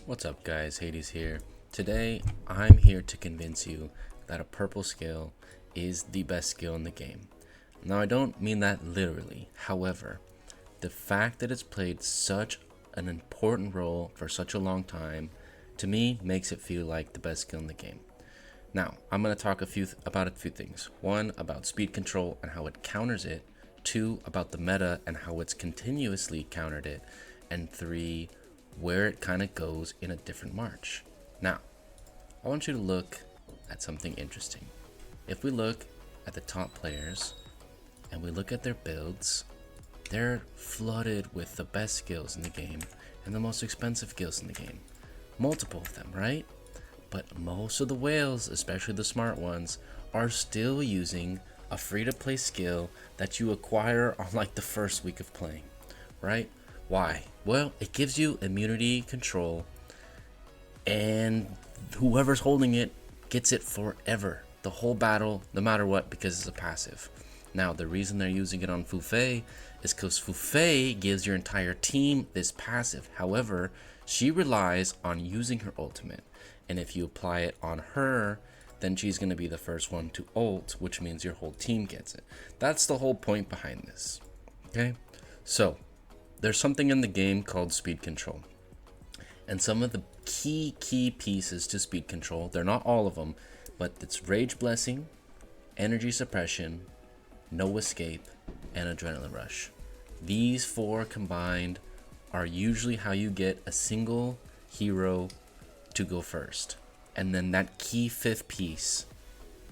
What's up guys, Hades here. Today I'm here to convince you that a purple skill is the best skill in the game. Now I don't mean that literally, however, the fact that it's played such an important role for such a long time, to me makes it feel like the best skill in the game. Now I'm going to talk about a few things. One, about speed control and how it counters it. Two, about the meta and how it's continuously countered it. And three, where it kind of goes in a different march. Now, I want you to look at something interesting. If we look at the top players and we look at their builds, they're flooded with the best skills in the game and the most expensive skills in the game. Multiple of them, right? But most of the whales, especially the smart ones, are still using a free-to-play skill that you acquire on like the first week of playing, right? Why? Well, it gives you immunity control, and whoever's holding it gets it forever. The whole battle, no matter what, because it's a passive. Now, the reason they're using it on Fufei is because Fufei gives your entire team this passive. However, she relies on using her ultimate, and if you apply it on her, then she's going to be the first one to ult, which means your whole team gets it. That's the whole point behind this. Okay? So, there's something in the game called speed control. And some of the key pieces to speed control, they're not all of them, but it's rage blessing, energy suppression, no escape, and adrenaline rush. These four combined are usually how you get a single hero to go first. And then that key fifth piece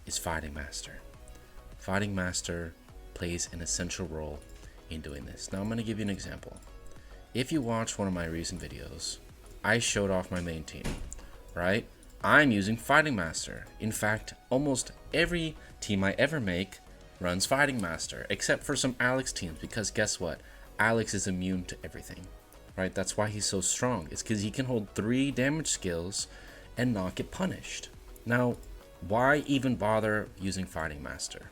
is Fighting Master. Fighting Master plays an essential role in doing this. Now I'm going to give you an example. If you watch one of my recent videos, I showed off my main team, right? I'm using Fighting Master. In fact, almost every team I ever make runs Fighting Master, except for some Alex teams, because guess what? Alex is immune to everything, right? That's why he's so strong. It's because he can hold 3 damage skills and not get punished. Now, why even bother using Fighting Master?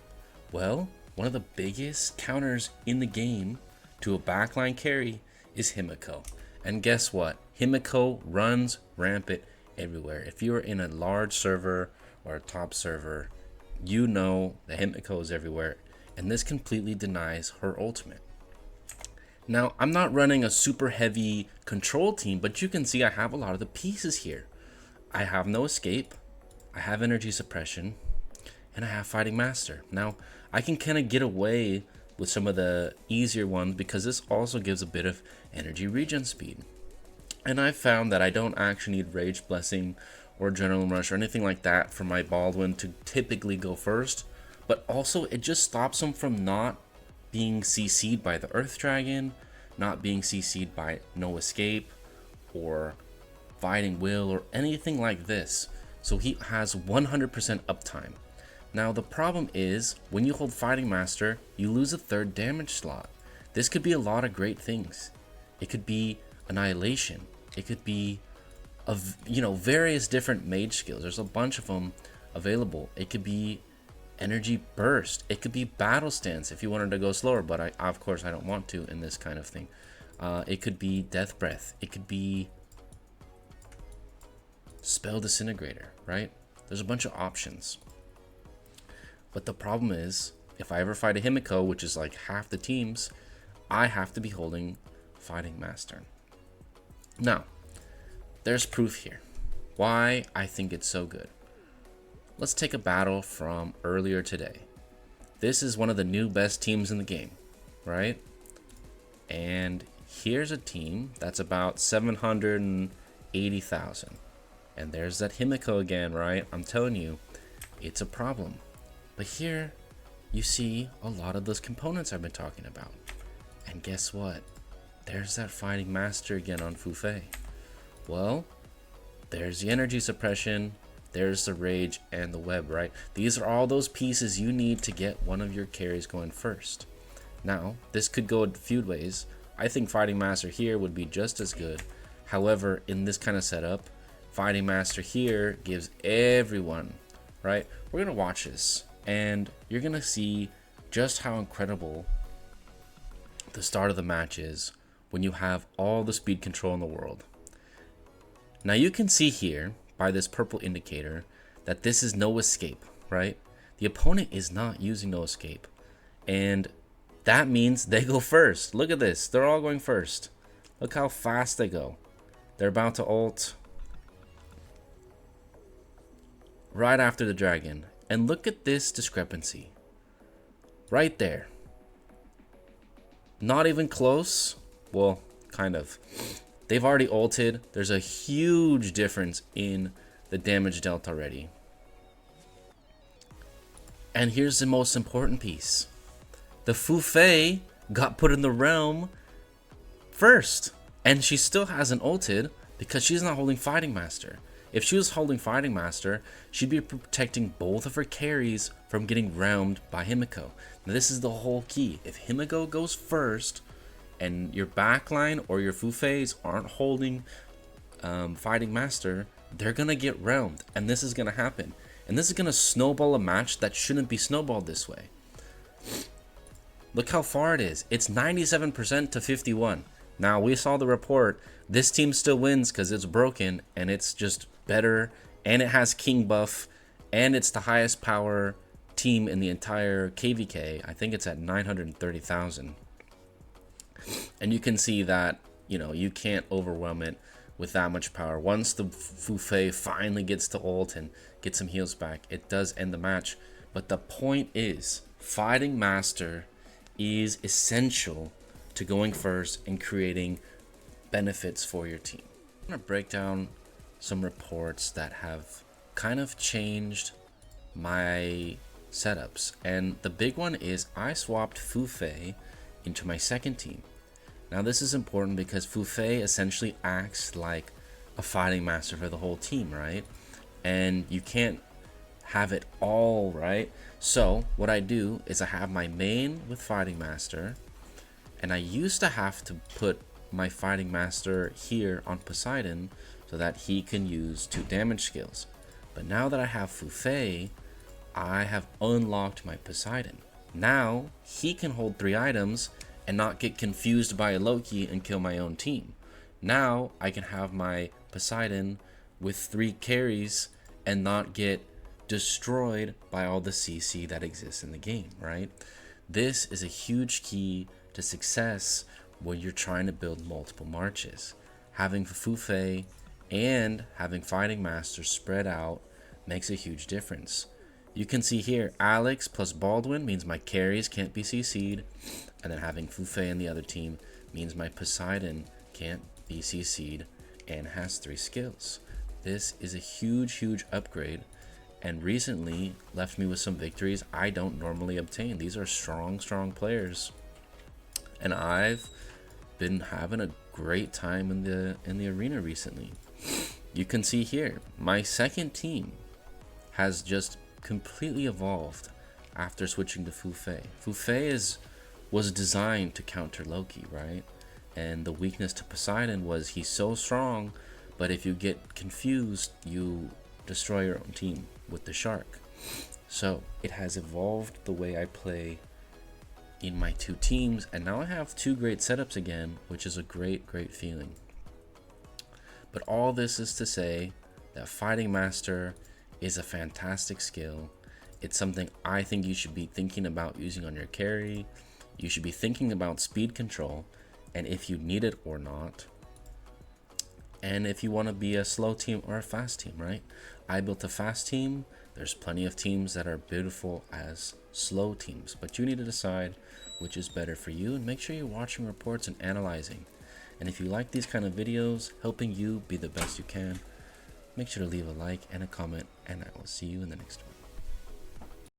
Well, one of the biggest counters in the game to a backline carry is Himiko. And guess what? Himiko runs rampant everywhere. If you're in a large server or a top server, you know that Himiko is everywhere. And this completely denies her ultimate. Now, I'm not running a super heavy control team, but you can see I have a lot of the pieces here. I have no escape, I have energy suppression, and I have Fighting Master. Now, I can kind of get away with some of the easier ones because this also gives a bit of energy regen speed. And I found that I don't actually need Rage Blessing or Adrenaline Rush or anything like that for my Baldwin to typically go first. But also, it just stops him from not being CC'd by the Earth Dragon, not being CC'd by No Escape, or Fighting Will, or anything like this. So he has 100% uptime. Now the problem is, when you hold Fighting Master, you lose a 3rd damage slot. This could be a lot of great things. It could be Annihilation. It could be various different mage skills. There's a bunch of them available. It could be Energy Burst. It could be Battle Stance if you wanted to go slower, but of course I don't want to in this kind of thing. It could be Death Breath. It could be Spell Disintegrator, right? There's a bunch of options. But the problem is, if I ever fight a Himiko, which is like half the teams, I have to be holding Fighting Master. Now, there's proof here why I think it's so good. Let's take a battle from earlier today. This is one of the new best teams in the game, right? And here's a team that's about 780,000. And there's that Himiko again, right? I'm telling you, it's a problem. But here, you see a lot of those components I've been talking about. And guess what? There's that Fighting Master again on Fufei. Well, there's the energy suppression, there's the rage, and the web, right? These are all those pieces you need to get one of your carries going first. Now, this could go a few ways. I think Fighting Master here would be just as good. However, in this kind of setup, Fighting Master here gives everyone, right? We're going to watch this, and you're going to see just how incredible the start of the match is when you have all the speed control in the world. Now you can see here by this purple indicator that this is no escape, right? The opponent is not using no escape, and that means they go first. Look at this, they're all going first. Look how fast they go. They're about to ult right after the dragon, and look at this discrepancy right there. Not even close. Well, kind of. They've already ulted. There's a huge difference in the damage dealt already. And here's the most important piece. The Fufei got put in the realm first, and she still hasn't ulted because she's not holding Fighting Master. If she was holding Fighting Master, she'd be protecting both of her carries from getting realmed by Himiko. Now this is the whole key. If Himiko goes first and your backline or your Fufeis aren't holding Fighting Master, they're gonna get realmed, and this is gonna happen. And this is gonna snowball a match that shouldn't be snowballed this way. Look how far it is. It's 97% to 51. Now we saw the report. This team still wins because it's broken and it's just better, and it has King buff, and it's the highest power team in the entire KVK. I think it's at 930,000. And you can see that, you know, you can't overwhelm it with that much power. Once the Fufei finally gets to ult and get some heals back, it does end the match. But the point is, Fighting Master is essential to going first and creating benefits for your team. I'm going to break down some reports that have kind of changed my setups. And the big one is I swapped Fufei into my second team. Now this is important because Fufei essentially acts like a Fighting Master for the whole team, right? And you can't have it all, right? So what I do is I have my main with Fighting Master, and I used to have to put my Fighting Master here on Poseidon so that he can use 2 damage skills. But now that I have Fufei, I have unlocked my Poseidon. Now he can hold 3 items and not get confused by a Loki and kill my own team. Now I can have my Poseidon with 3 carries and not get destroyed by all the CC that exists in the game, right? This is a huge key to success when you're trying to build multiple marches. Having Fufei and having Fighting Master spread out makes a huge difference. You can see here, Alex plus Baldwin means my carries can't be CC'd, and then having Fufei in the other team means my Poseidon can't be CC'd and has 3 skills. This is a huge upgrade, and recently left me with some victories I don't normally obtain. These are strong players, and I've been having a great time in the arena recently. You can see here, my second team has just completely evolved after switching to Fufei. Fufei was designed to counter Loki, right? And the weakness to Poseidon was he's so strong, but if you get confused, you destroy your own team with the shark. So it has evolved the way I play in my 2 teams, and now I have 2 great setups again, which is a great feeling. But all this is to say that Fighting Master is a fantastic skill. It's something I think you should be thinking about using on your carry. You should be thinking about speed control and if you need it or not, and if you want to be a slow team or a fast team, right? I built a fast team. There's plenty of teams that are beautiful as slow teams, but you need to decide which is better for you, and make sure you're watching reports and analyzing. And if you like these kind of videos helping you be the best you can, make sure to leave a like and a comment, and I will see you in the next one.